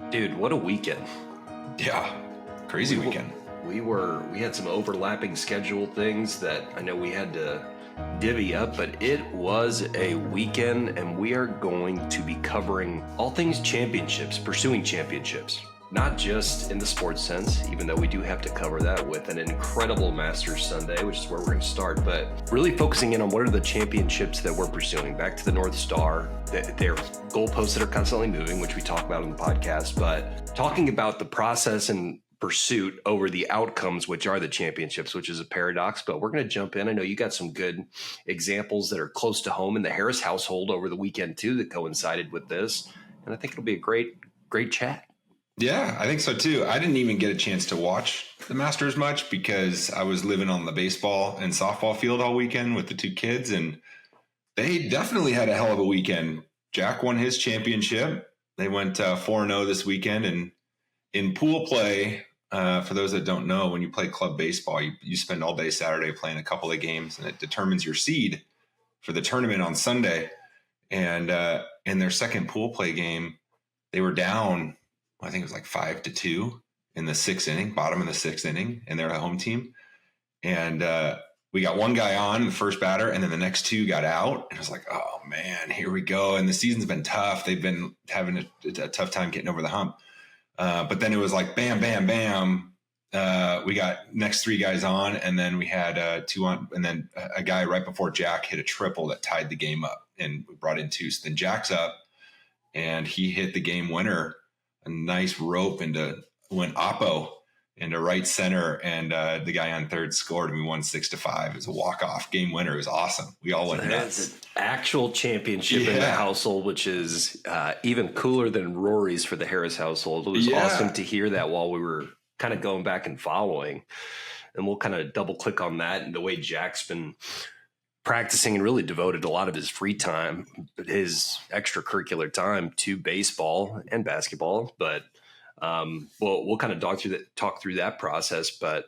Dude, what a weekend. Yeah, crazy weekend. We had some overlapping schedule things that I know we had to divvy up, but it was a weekend, and we are going to be covering all things championships, pursuing championships. Not just in the sports sense, even though we do have to cover that with an incredible Masters Sunday, which is where we're going to start, but really focusing in on what are the championships that we're pursuing. Back to the North Star, their goalposts that are constantly moving, which we talk about on the podcast, but talking about the process and pursuit over the outcomes, which are the championships, which is a paradox, but we're going to jump in. I know you got some good examples that are close to home in the Harris household over the weekend too that coincided with this, and I think it'll be a great chat. Yeah, I think so too. I didn't even get a chance to watch the Masters much because I was living on the baseball and softball field all weekend with the two kids, and they definitely had a hell of a weekend. Jack won his championship. They went 4-0 this weekend, and in pool play, for those that don't know, when you play club baseball, you spend all day Saturday playing a couple of games, and it determines your seed for the tournament on Sunday. And in their second pool play game, they were down, I think it was like 5-2 in the sixth inning, bottom of the sixth inning, and they're a home team. And we got one guy on, the first batter, and then the next two got out. And I was like, oh man, here we go. And the season's been tough. They've been having a tough time getting over the hump. But then it was like, bam, bam, bam. We got next three guys on, and then we had two on, and then a guy right before Jack hit a triple that tied the game up, and we brought in two. So then Jack's up, and he hit the game winner, a nice rope went oppo into right center, and the guy on third scored, and we won 6-5. It was a walk-off game winner. It was awesome. We all went nuts. It's an actual championship in the household, which is even cooler than Rory's for the Harris household. It was awesome to hear that while we were kind of going back and following, and we'll kind of double click on that and the way Jack's been practicing and really devoted a lot of his free time, his extracurricular time to baseball and basketball. But we'll kind of talk through that process. But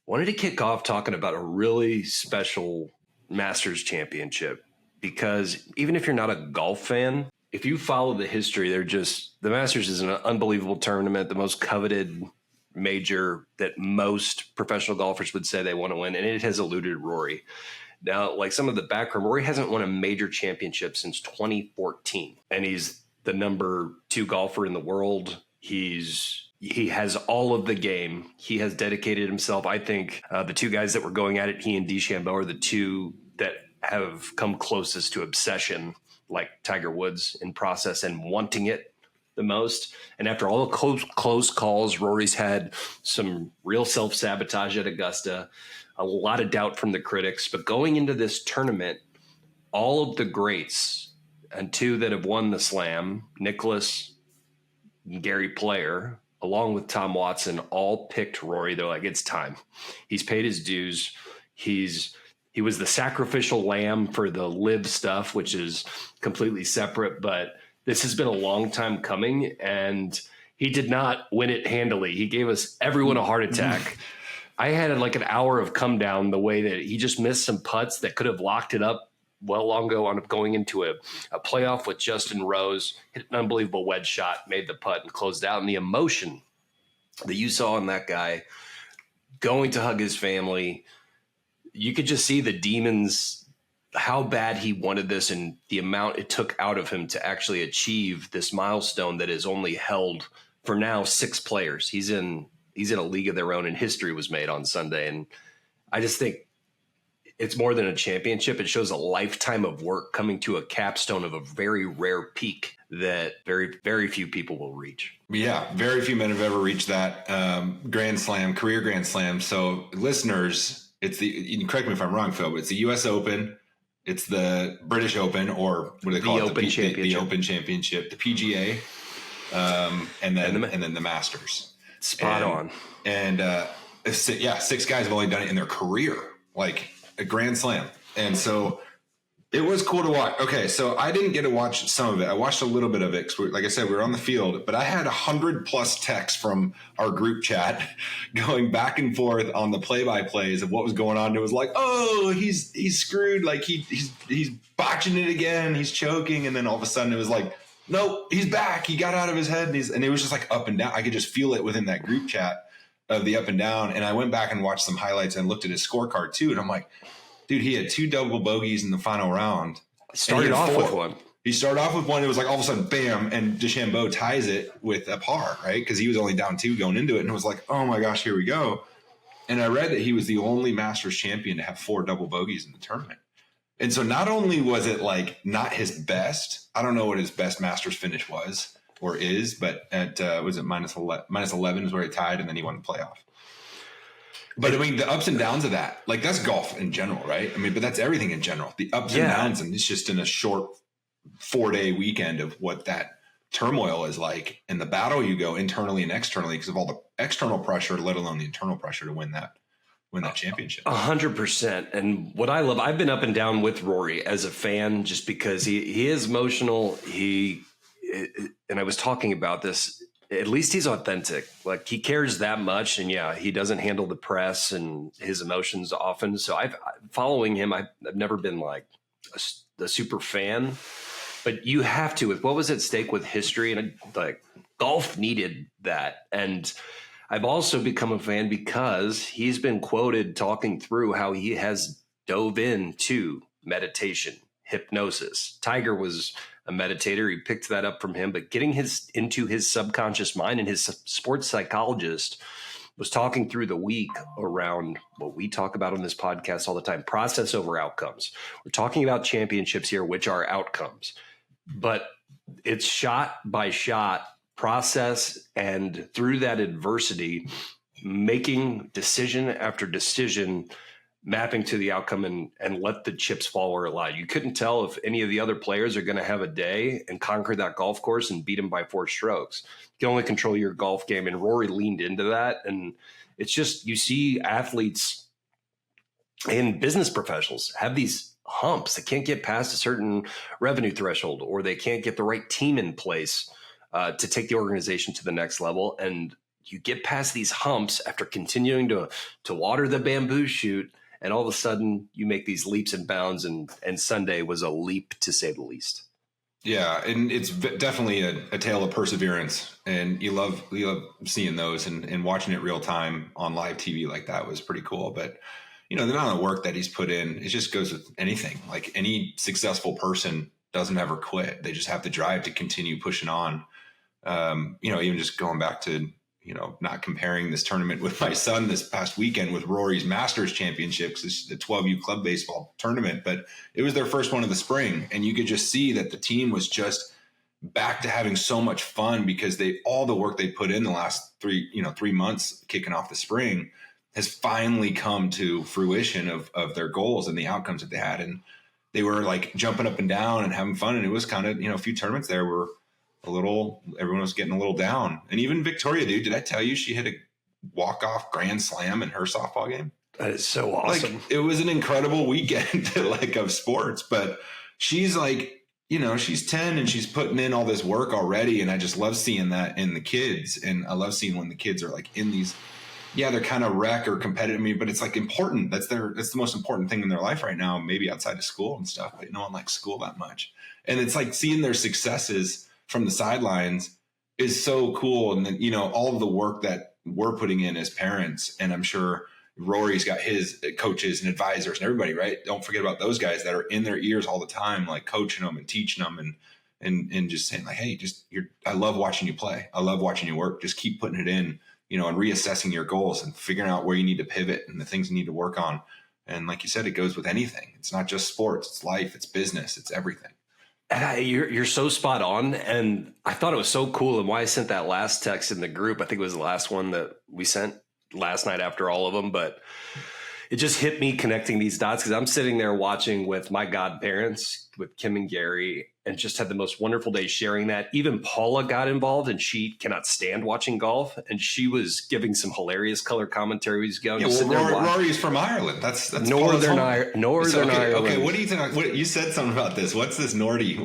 wanted to kick off talking about a really special Masters championship, because even if you're not a golf fan, if you follow the history, the Masters is an unbelievable tournament, the most coveted major that most professional golfers would say they want to win, and it has eluded Rory. Now, like some of the background, Rory hasn't won a major championship since 2014, and he's the number 2 golfer in the world. He has all of the game. He has dedicated himself. I think the two guys that were going at it, he and DeChambeau, are the two that have come closest to obsession, like Tiger Woods, in process and wanting it the most. And after all the close calls, Rory's had some real self-sabotage at Augusta, a lot of doubt from the critics. But going into this tournament, all of the greats, and two that have won the Slam, Nicklaus and Gary Player, along with Tom Watson, all picked Rory. They're like, it's time. He's paid his dues. He was the sacrificial lamb for the live stuff, which is completely separate, but this has been a long time coming, and he did not win it handily. He gave us everyone a heart attack. I had like an hour of come down the way that he just missed some putts that could have locked it up well long ago on going into a playoff with Justin Rose, hit an unbelievable wedge shot, made the putt and closed out. And the emotion that you saw in that guy going to hug his family, you could just see the demons, how bad he wanted this and the amount it took out of him to actually achieve this milestone that is only held for now 6 players. He's in a league of their own, and history was made on Sunday. And I just think it's more than a championship. It shows a lifetime of work coming to a capstone of a very rare peak that very, very few people will reach. Yeah, very few men have ever reached that Grand Slam, career Grand Slam. So listeners, you can correct me if I'm wrong, Phil, but it's the U.S. Open, it's the British Open, or what do they call it? The Open Championship, the PGA, and then the Masters. Spot on. And 6 guys have only done it in their career, like a Grand Slam. And so it was cool to watch. Okay, so I didn't get to watch some of it. I watched a little bit of it because, like I said, we were on the field. But I had 100+ texts from our group chat going back and forth on the play-by-plays of what was going on. It was like, oh, he's screwed. Like he's botching it again. He's choking. And then all of a sudden it was like, no, he's back. He got out of his head. And it was just like up and down. I could just feel it within that group chat of the up and down. And I went back and watched some highlights and looked at his scorecard too. And I'm like, dude, he had 2 double bogeys in the final round. Started off with one. He started off with one. It was like all of a sudden, bam, and DeChambeau ties it with a par, right? Because he was only down 2 going into it. And it was like, oh my gosh, here we go. And I read that he was the only Masters champion to have 4 double bogeys in the tournament. And so not only was it like not his best, I don't know what his best Masters finish was or is, but at was it minus 11 is where he tied, and then he won the playoff. But I mean, the ups and downs of that, like that's golf in general, right? I mean, but that's everything in general. The ups and downs, and it's just in a short 4-day weekend of what that turmoil is like, and the battle you go internally and externally because of all the external pressure, let alone the internal pressure to win that championship. 100%. And what I love, I've been up and down with Rory as a fan, just because he is emotional. And I was talking about this, at least he's authentic. Like he cares that much. And yeah, he doesn't handle the press and his emotions often. So following him, I've never been like a super fan, but you have to, with what was at stake with history, and like golf needed that. And I've also become a fan because he's been quoted talking through how he has dove into meditation, hypnosis. Tiger was a meditator. He picked that up from him, but getting into his subconscious mind, and his sports psychologist was talking through the week around what we talk about on this podcast all the time, process over outcomes. We're talking about championships here, which are outcomes, but it's shot by shot process, and through that adversity, making decision after decision, mapping to the outcome, and let the chips fall where it lies. You couldn't tell if any of the other players are going to have a day and conquer that golf course and beat him by 4 strokes. You can only control your golf game, and Rory leaned into that. And it's just, you see athletes and business professionals have these humps. They can't get past a certain revenue threshold, or they can't get the right team in place to take the organization to the next level. And you get past these humps after continuing to water the bamboo shoot, and all of a sudden you make these leaps and bounds, and Sunday was a leap, to say the least. Yeah, and it's definitely a tale of perseverance, and you love seeing those, and watching it real time on live TV like that was pretty cool. But the amount of work that he's put in, it just goes with anything. Like any successful person doesn't ever quit. They just have the drive to continue pushing on. Even just going back to, not comparing this tournament with my son this past weekend with Rory's Masters Championships, this is the 12U club baseball tournament, but it was their first one of the spring. And you could just see that the team was just back to having so much fun because all the work they put in the last 3 months kicking off the spring has finally come to fruition of their goals and the outcomes that they had. And they were like jumping up and down and having fun. And it was kind of, a few tournaments there were everyone was getting a little down. And even Victoria, dude, did I tell you she hit a walk-off grand slam in her softball game? That is so awesome. Like, it was an incredible weekend of sports, but she's like, she's 10 and she's putting in all this work already. And I just love seeing that in the kids. And I love seeing when the kids are like in these, they're kind of rec or competitive, but it's like important. That's the most important thing in their life right now, maybe outside of school and stuff, but no one likes school that much. And it's like seeing their successes from the sidelines is so cool. And then, all of the work that we're putting in as parents, and I'm sure Rory's got his coaches and advisors and everybody, right? Don't forget about those guys that are in their ears all the time, like coaching them and teaching them and just saying like, hey, I love watching you play. I love watching you work. Just keep putting it in, and reassessing your goals and figuring out where you need to pivot and the things you need to work on. And like you said, it goes with anything. It's not just sports, it's life, it's business, it's everything. You're so spot on. And I thought it was so cool. And why I sent that last text in the group, I think it was the last one that we sent last night after all of them, but it just hit me connecting these dots because I'm sitting there watching with my godparents, with Kim and Gary, and just had the most wonderful day sharing that. Even Paula got involved, and she cannot stand watching golf, and she was giving some hilarious color commentary. Rory's from Ireland. That's Northern Ireland. Okay, what do you think? You said something about this. What's this Nordy?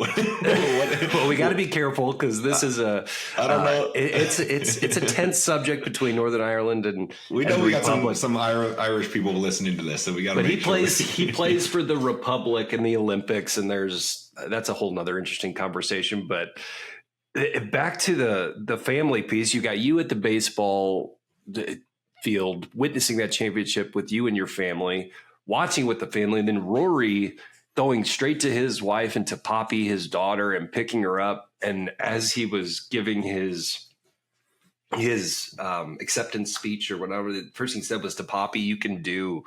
Well, we got to be careful because this is I don't know. It's a tense subject between Northern Ireland and we know and we got some Irish people listening to this, so we got to. But he plays for the Republic in the Olympics, and that's a whole nother interesting conversation. But Back to the family piece, you got you at the baseball field, witnessing that championship with you and your family, watching with the family, and then Rory going straight to his wife and to Poppy, his daughter, and picking her up. And as he was giving his acceptance speech or whatever, the first thing he said was to Poppy, "You can do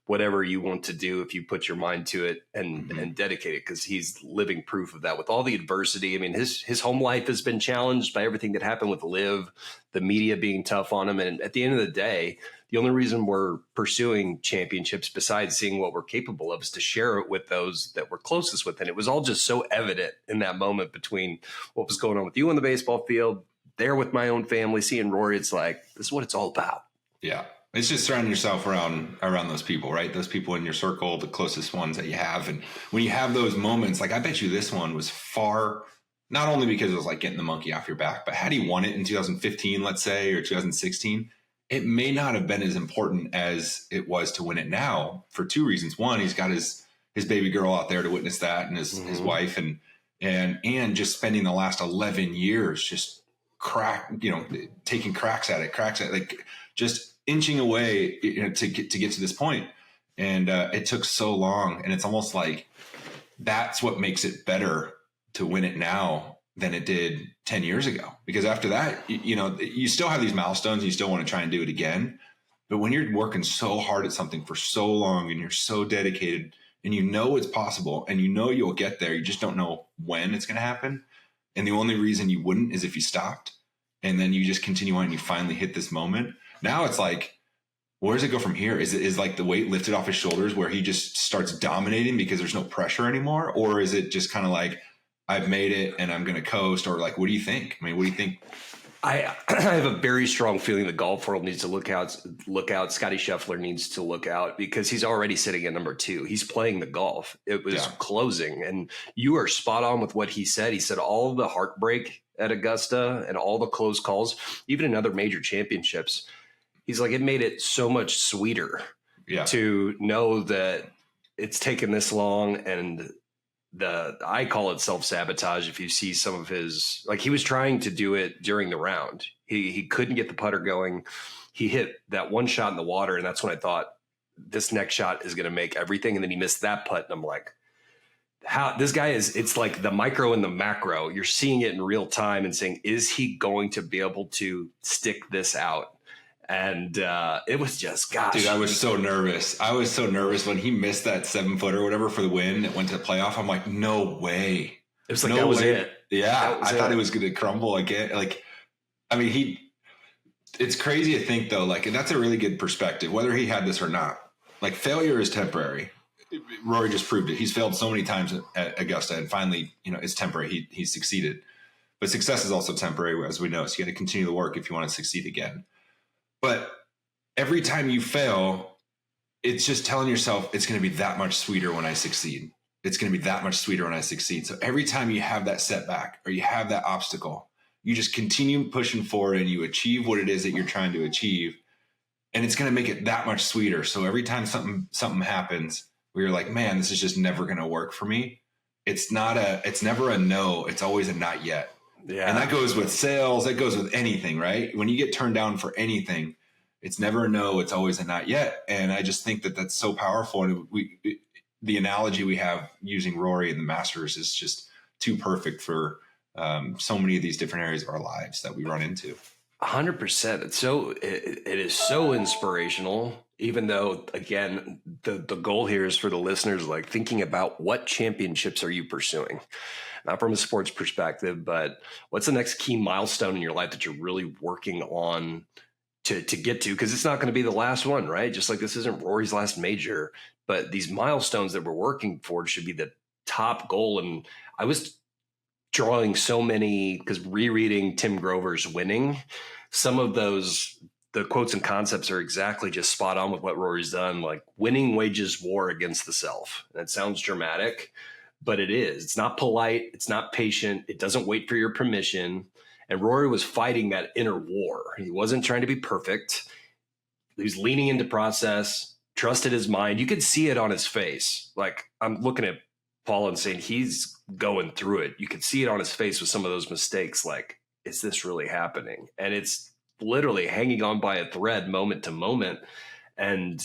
whatever you want to do if you put your mind to it and dedicate it," because he's living proof of that with all the adversity. I mean, his home life has been challenged by everything that happened with Liv, the media being tough on him. And at the end of the day, the only reason we're pursuing championships, besides seeing what we're capable of, is to share it with those that we're closest with. And it was all just so evident in that moment between what was going on with you on the baseball field, there with my own family, seeing Rory. It's like, this is what it's all about. Yeah. It's just surrounding yourself around those people, right? Those people in your circle, the closest ones that you have. And when you have those moments, like I bet you this one was far, not only because it was like getting the monkey off your back, but had he won it in 2015, let's say, or 2016, it may not have been as important as it was to win it now for two reasons. One, he's got his baby girl out there to witness that, and his wife, and just spending the last 11 years just taking cracks at it, like just inching away, to get to this point. And it took so long, and it's almost like that's what makes it better to win it now than it did 10 years ago. Because after that, you still have these milestones, and you still want to try and do it again. But when you're working so hard at something for so long, and you're so dedicated, and it's possible, and you'll get there, you just don't know when it's going to happen. And the only reason you wouldn't is if you stopped, and then you just continue on and you finally hit this moment. Now it's like, where does it go from here? Is like the weight lifted off his shoulders where he just starts dominating because there's no pressure anymore? Or is it just kind of like, I've made it and I'm going to coast? Or like, what do you think? I mean, what do you think? I have a very strong feeling the golf world needs to look out. Scotty Scheffler needs to look out, because he's already sitting at number 2. He's playing the golf. It was closing. And you are spot on with what he said. He said all the heartbreak at Augusta and all the close calls, even in other major championships, he's like, it made it so much sweeter to know that it's taken this long. And I call it self-sabotage. If you see some of his, like, he was trying to do it during the round. He couldn't get the putter going. He hit that one shot in the water, and that's when I thought, this next shot is going to make everything. And then he missed that putt, and I'm like, how this guy is, it's like the micro and the macro. You're seeing it in real time and saying, is he going to be able to stick this out? And it was just, gosh. Dude, I was so nervous. When he missed that 7-footer or whatever for the win that went to the playoff. I'm like, no way. It was like, that was it. Yeah. I thought it was going to crumble again. Like, I mean, it's crazy to think though, like, and that's a really good perspective, whether he had this or not. Like, failure is temporary. Rory just proved it. He's failed so many times at Augusta, and finally, it's temporary. He succeeded. But success is also temporary, as we know. So you got to continue the work if you want to succeed again. But every time you fail, it's just telling yourself it's going to be that much sweeter when I succeed. It's going to be that much sweeter when I succeed. So every time you have that setback or you have that obstacle, you just continue pushing forward and you achieve what it is that you're trying to achieve. And it's going to make it that much sweeter. So every time something happens where you're like, man, this is just never going to work for me, it's never a no. It's always a not yet. Yeah. And that goes with sales. That goes with anything, right? When you get turned down for anything, it's never a no. It's always a not yet. And I just think that that's so powerful. And the analogy we have using Rory and the Masters is just too perfect for so many of these different areas of our lives that we run into. 100%. It is so inspirational, even though, again, the goal here is for the listeners, like, thinking about what championships are you pursuing? Not from a sports perspective, but what's the next key milestone in your life that you're really working on to get to? Because it's not going to be the last one, right? Just like this isn't Rory's last major, but these milestones that we're working for should be the top goal. And I was drawing so many, because rereading Tim Grover's Winning, some of those, the quotes and concepts are exactly just spot on with what Rory's done. Like, winning wages war against the self. And it sounds dramatic, but it is. It's not polite. It's not patient. It doesn't wait for your permission. And Rory was fighting that inner war. He wasn't trying to be perfect. He was leaning into process, trusted his mind. You could see it on his face. Like, I'm looking at Paul and saying he's going through it. You could see it on his face with some of those mistakes. Like, is this really happening? And it's literally hanging on by a thread moment to moment. And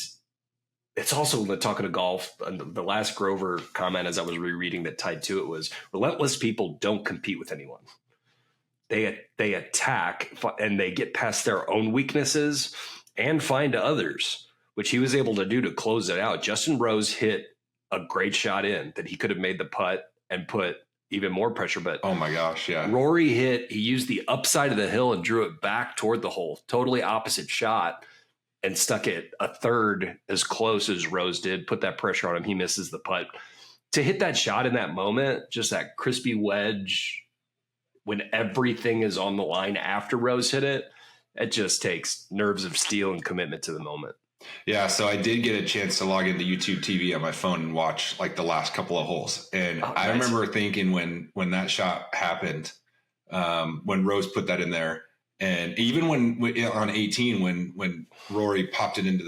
it's also talking to golf. The last Grover comment, as I was rereading that tied to it, was relentless people don't compete with anyone. They attack and they get past their own weaknesses and find others, which he was able to do to close it out. Justin Rose hit a great shot in that he could have made the putt and put even more pressure. But oh my gosh, yeah. Rory he used the upside of the hill and drew it back toward the hole, totally opposite shot, and stuck it a third as close as Rose did, put that pressure on him. He misses the putt. To hit that shot in that moment, just that crispy wedge when everything is on the line after Rose hit it, it just takes nerves of steel and commitment to the moment. Yeah, so I did get a chance to log into YouTube TV on my phone and watch like the last couple of holes. And I remember thinking when that shot happened, when Rose put that in there, and even when on 18, when Rory popped it into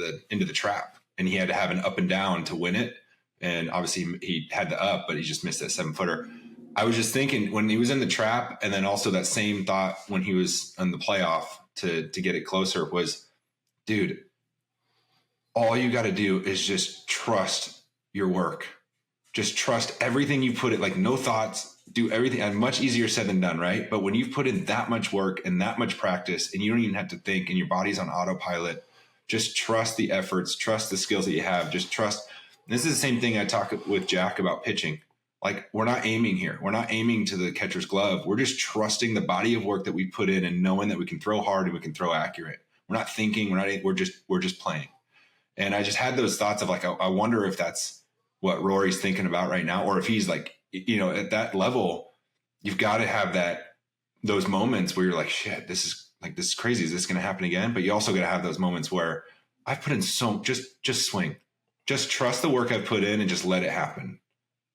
the trap and he had to have an up and down to win it. And obviously he had the up, but he just missed that 7-footer. I was just thinking when he was in the trap, and then also that same thought when he was on the playoff to get it closer was, dude, all you got to do is just trust your work. Just trust everything you put it, like no thoughts, do everything. And much easier said than done, right? But when you've put in that much work and that much practice and you don't even have to think and your body's on autopilot, just trust the efforts, trust the skills that you have, just trust. This is the same thing I talk with Jack about pitching. Like, we're not aiming here. We're not aiming to the catcher's glove. We're just trusting the body of work that we put in and knowing that we can throw hard and we can throw accurate. We're not thinking, we're just playing. And I just had those thoughts of like, I wonder if that's what Rory's thinking about right now, or if he's like, at that level, you've got to have those moments where you're like, shit, this is crazy. Is this going to happen again? But you also got to have those moments where I've put in just swing, just trust the work I've put in and just let it happen.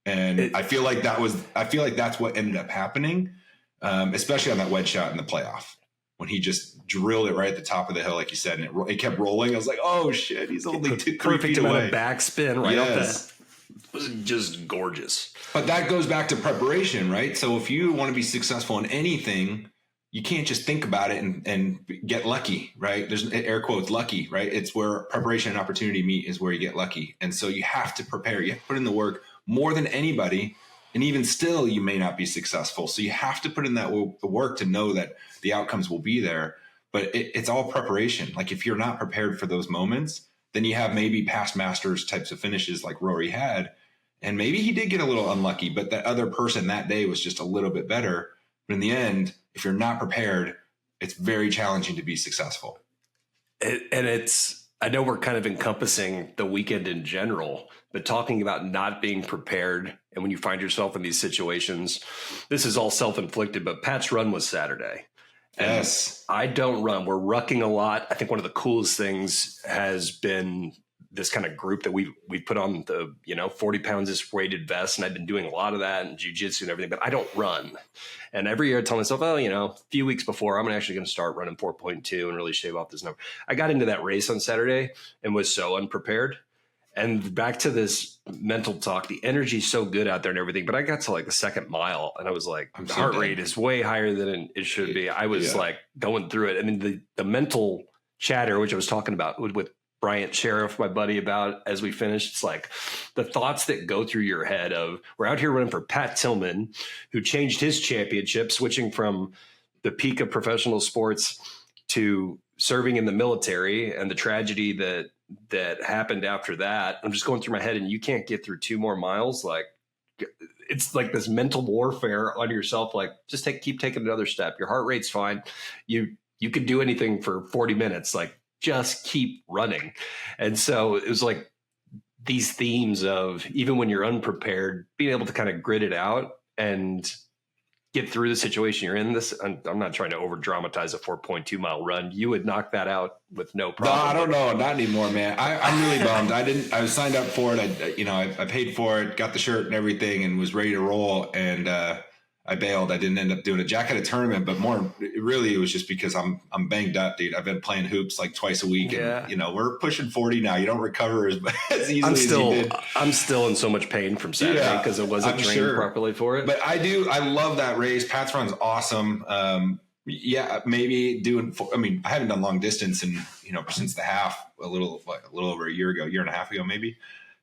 And I feel like that's what ended up happening, especially on that wedge shot in the playoff when he just drilled it right at the top of the hill, like you said, and it kept rolling. I was like, oh shit, he's only 3 feet away. Backspin right off that. It was just gorgeous. But that goes back to preparation, right? So if you want to be successful in anything, you can't just think about it and get lucky, right? There's air quotes lucky, right? It's where preparation and opportunity meet is where you get lucky. And so you have to prepare. You have to put in the work more than anybody. And even still, you may not be successful. So you have to put in that work to know that the outcomes will be there. But it's all preparation. Like if you're not prepared for those moments, then you have maybe past Masters types of finishes like Rory had. And maybe he did get a little unlucky, but that other person that day was just a little bit better. But in the end, if you're not prepared, it's very challenging to be successful. I know we're kind of encompassing the weekend in general, but talking about not being prepared. And when you find yourself in these situations, this is all self-inflicted, but Pat's run was Saturday. Yes. I don't run. We're rucking a lot. I think one of the coolest things has been this kind of group that we put on the, 40 pounds is weighted vest. And I've been doing a lot of that and jujitsu and everything, but I don't run. And every year I tell myself, a few weeks before I'm actually going to start running 4.2 and really shave off this number. I got into that race on Saturday and was so unprepared. And back to this mental talk, the energy's so good out there and everything, but I got to like the second mile and I was like, the heart rate is way higher than it should be. I was like going through it. I mean, the mental chatter, which I was talking about with Bryant Sheriff, my buddy, about as we finished, it's like the thoughts that go through your head of we're out here running for Pat Tillman, who changed his championship, switching from the peak of professional sports to serving in the military and the tragedy that happened after that. I'm just going through my head and you can't get through 2 more miles. Like it's like this mental warfare on yourself. Like just keep taking another step. Your heart rate's fine. You could do anything for 40 minutes. Like just keep running. And so it was like these themes of even when you're unprepared, being able to kind of grit it out and get through the situation you're in. I'm not trying to over dramatize a 4.2 mile run. You would knock that out with no problem. No, I don't know. Not anymore, man. I'm really bummed. I was signed up for it. I paid for it, got the shirt and everything and was ready to roll. And, I bailed. I didn't end up doing it. Jack had a tournament, but it was just because I'm banged up, dude. I've been playing hoops like twice a week, and we're pushing 40 now. You don't recover as easily as you did. I'm still in so much pain from Saturday because I wasn't trained properly for it. But I love that race. Pat's run's awesome. Maybe doing. I haven't done long distance in since the half a little over a year year and a half ago, maybe.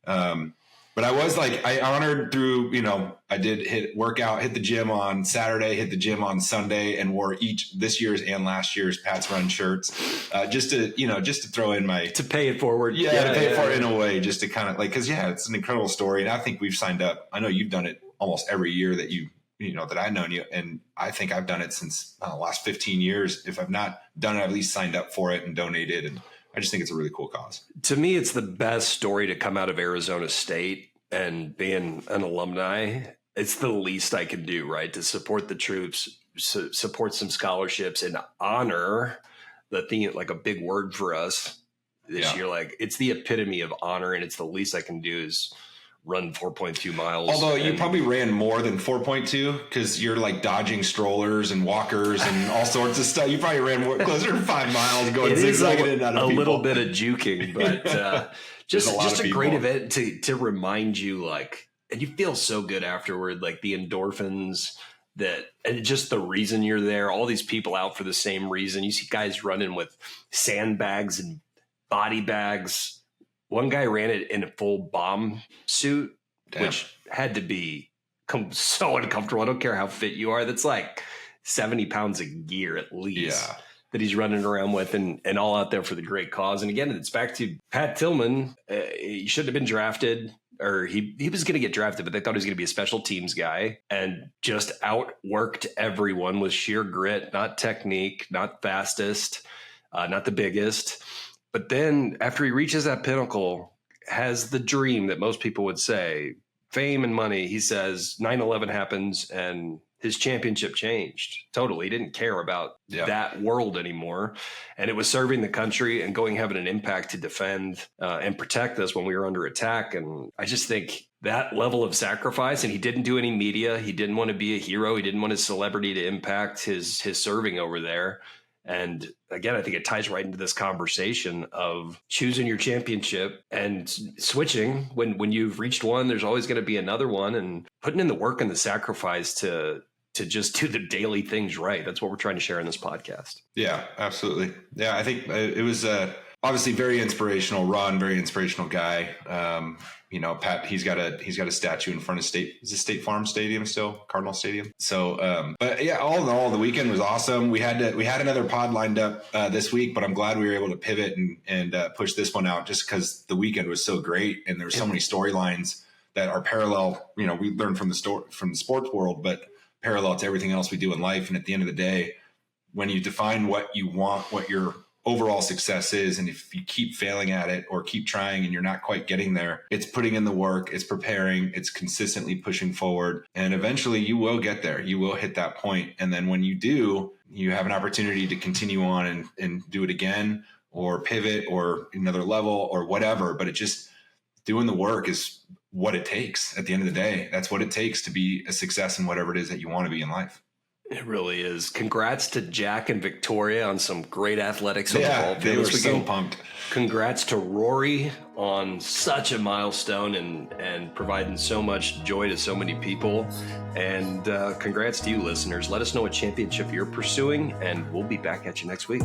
But I was I honored through, I did hit the gym on Saturday, hit the gym on Sunday, and wore each this year's and last year's Pat's Run shirts, just to throw in to pay it forward. To pay it forward in a way, just to kind of because it's an incredible story. And I think we've signed up. I know you've done it almost every year that that I've known you. And I think I've done it since the last 15 years. If I've not done it, I've at least signed up for it and donated. And I just think it's a really cool cause. To me, it's the best story to come out of Arizona State, and being an alumni, it's the least I can do, right? To support the troops, support some scholarships, and honor the thing, like a big word for us this year. It's the epitome of honor, and it's the least I can do is run 4.2 miles. Although you probably ran more than 4.2 because you're dodging strollers and walkers and all sorts of stuff. You probably ran more closer to 5 miles going zigzagging out of people. A little bit of juking, but just a great event to remind you and you feel so good afterward, the endorphins and just the reason you're there, all these people out for the same reason. You see guys running with sandbags and body bags. One guy ran it in a full bomb suit, which had to be so uncomfortable. I don't care how fit you are. That's 70 pounds of gear at least that he's running around with and all out there for the great cause. And again, it's back to Pat Tillman. He shouldn't have been drafted, or he was going to get drafted, but they thought he was going to be a special teams guy and just outworked everyone with sheer grit, not technique, not fastest, not the biggest. But then after he reaches that pinnacle, has the dream that most people would say, fame and money. He says 9/11 happens and his championship changed. Totally. He didn't care about that world anymore. And it was serving the country and having an impact to defend and protect us when we were under attack. And I just think that level of sacrifice, and he didn't do any media. He didn't want to be a hero. He didn't want his celebrity to impact his serving over there. And again, I think it ties right into this conversation of choosing your championship and switching. When you've reached one, there's always going to be another one, and putting in the work and the sacrifice to just do the daily things right. That's what we're trying to share in this podcast. Yeah, absolutely. Yeah, I think it was obviously very inspirational run, very inspirational guy. Pat, he's got a statue in front of State Farm Stadium still, Cardinal Stadium. So, but yeah, all in all, the weekend was awesome. We had another pod lined up this week, but I'm glad we were able to pivot and push this one out just because the weekend was so great and there were so many storylines that are parallel. We learned from the sports world, but parallel to everything else we do in life. And at the end of the day, when you define what you want, what your overall success is, and if you keep failing at it or keep trying and you're not quite getting there, it's putting in the work, it's preparing, it's consistently pushing forward, and eventually you will get there. You will hit that point. And then when you do, you have an opportunity to continue on and do it again or pivot or another level or whatever. But it just doing the work is what it takes at the end of the day. That's what it takes to be a success in whatever it is that you want to be in life. It really is. Congrats to Jack and Victoria on some great athletics on the ball field. They were so pumped. Congrats to Rory on such a milestone and providing so much joy to so many people. And congrats to you, listeners. Let us know what championship you're pursuing, and we'll be back at you next week.